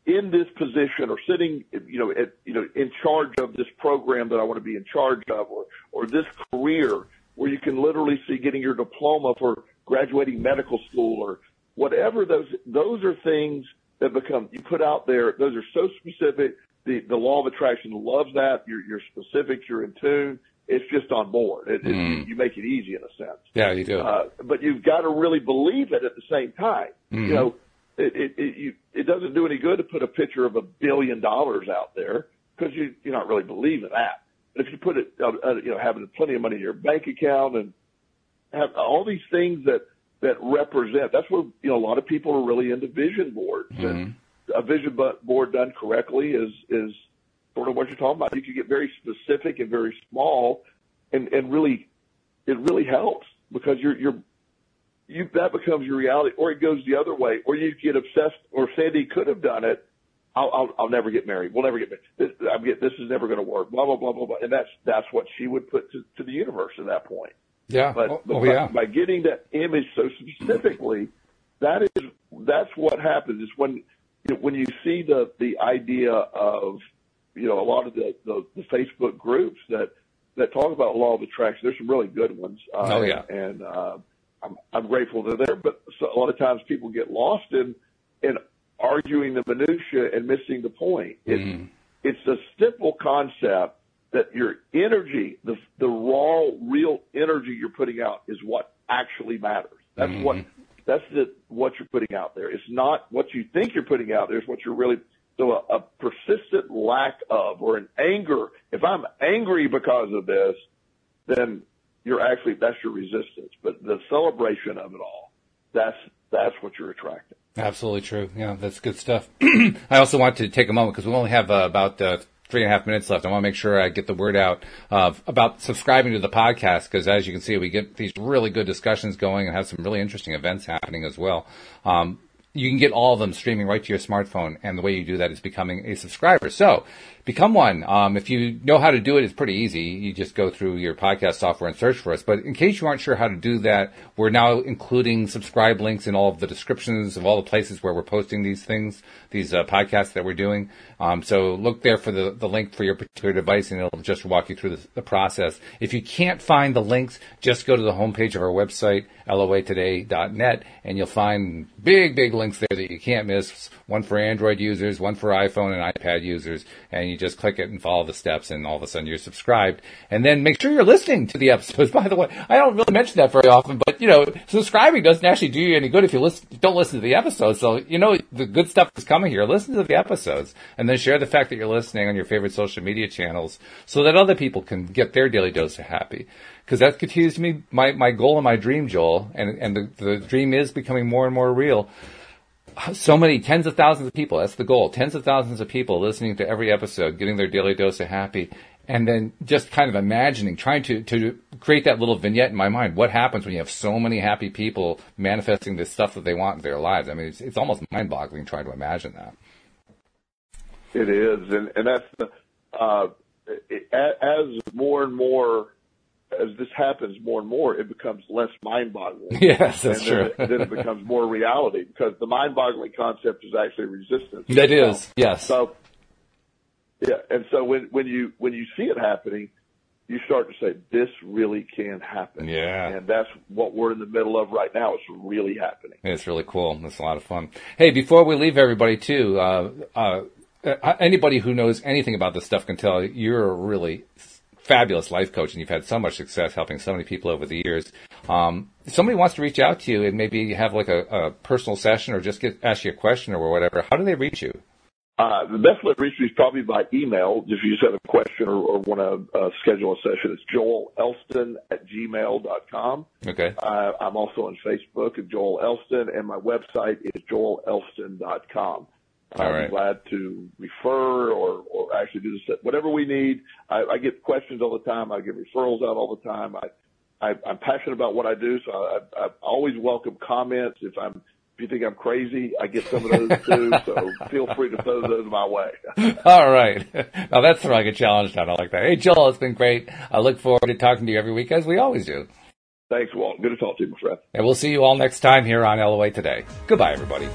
in this position, or sitting, in charge of this program that I want to be in charge of, or this career where you can literally see getting your diploma for graduating medical school, or whatever. Those are things that you put out there. Those are so specific. The law of attraction loves that. You're specific. You're in tune. It's just on board. You make it easy in a sense. Yeah, you do. But you've got to really believe it at the same time. You know, it doesn't do any good to put a picture of $1 billion out there because you're not really believing that. But if you put it, you know, having plenty of money in your bank account and have all these things that represent, that's where, you know, a lot of people are really into vision boards. And a vision board done correctly is sort of what you're talking about. You can get very specific and very small and really, it really helps because that becomes your reality, or it goes the other way, or you get obsessed, or Sandy could have done it. I'll never get married. We'll never get married. This is never going to work. Blah, blah, blah, blah, blah. And that's what she would put to the universe at that point. Yeah. But Yeah. By getting that image so specifically, that's what happens is when you see the idea of, you know, a lot of the Facebook groups that talk about law of attraction. There's some really good ones. And I'm grateful they're there, but a lot of times people get lost in arguing the minutia and missing the point. It's a simple concept that your energy, the raw, real energy you're putting out is what actually matters. That's what you're putting out there. It's not what you think you're putting out there. It's what you're really. So a persistent lack of, or an anger. If I'm angry because of this, then that's your resistance. But the celebration of it all, that's what you're attracting. Absolutely true. Yeah, that's good stuff. I also want to take a moment because we only have about 3.5 minutes left. I want to make sure I get the word out about subscribing to the podcast because, as you can see, we get these really good discussions going and have some really interesting events happening as well. You can get all of them streaming right to your smartphone, and the way you do that is becoming a subscriber. So become one. If you know how to do it, it's pretty easy. You just go through your podcast software and search for us. But in case you aren't sure how to do that, we're now including subscribe links in all of the descriptions of all the places where we're posting these things, these podcasts that we're doing. So look there for the link for your particular device, and it'll just walk you through the process. If you can't find the links, just go to the homepage of our website, loatoday.net, and you'll find big links there that you can't miss. One for Android users, one for iPhone and iPad users, and you just click it and follow the steps, and all of a sudden you're subscribed. And then make sure you're listening to the episodes. By the way, I don't really mention that very often, but, you know, subscribing doesn't actually do you any good if you don't listen to the episodes. So, you know, the good stuff is coming here. Listen to the episodes, and then share the fact that you're listening on your favorite social media channels so that other people can get their daily dose of happy. Because that continues to be my goal and my dream, Joel, and the dream is becoming more and more real. So many, tens of thousands of people, that's the goal, tens of thousands of people listening to every episode, getting their daily dose of happy, and then just kind of imagining, trying to create that little vignette in my mind. What happens when you have so many happy people manifesting this stuff that they want in their lives? I mean, it's almost mind-boggling trying to imagine that. It is, and that's as more and more, as this happens more and more, it becomes less mind-boggling. Yes, that's true. Then it becomes more reality because the mind-boggling concept is actually resistance. That is, yes. So, yeah, and so when you see it happening, you start to say, this really can happen. Yeah. And that's what we're in the middle of right now. It's really happening. It's really cool. It's a lot of fun. Hey, before we leave everybody, too, anybody who knows anything about this stuff can tell you're a really fabulous life coach, and you've had so much success helping so many people over the years. If somebody wants to reach out to you and maybe have like a personal session or just ask you a question or whatever, how do they reach you? The best way to reach me is probably by email. If you just have a question or want to schedule a session, it's joelelston@gmail.com. Okay. I'm also on Facebook at Joel Elston, and my website is joelelston.com. All right. I'm glad to refer or actually do this, whatever we need. I get questions all the time. I get referrals out all the time. I'm passionate about what I do, so I always welcome comments. If you think I'm crazy, I get some of those too, so feel free to throw those my way. All right. Now that's throwing a challenge down. I like that. Hey, Joel, it's been great. I look forward to talking to you every week, as we always do. Thanks, Walt. Good to talk to you, my friend. And we'll see you all next time here on LOA Today. Goodbye, everybody.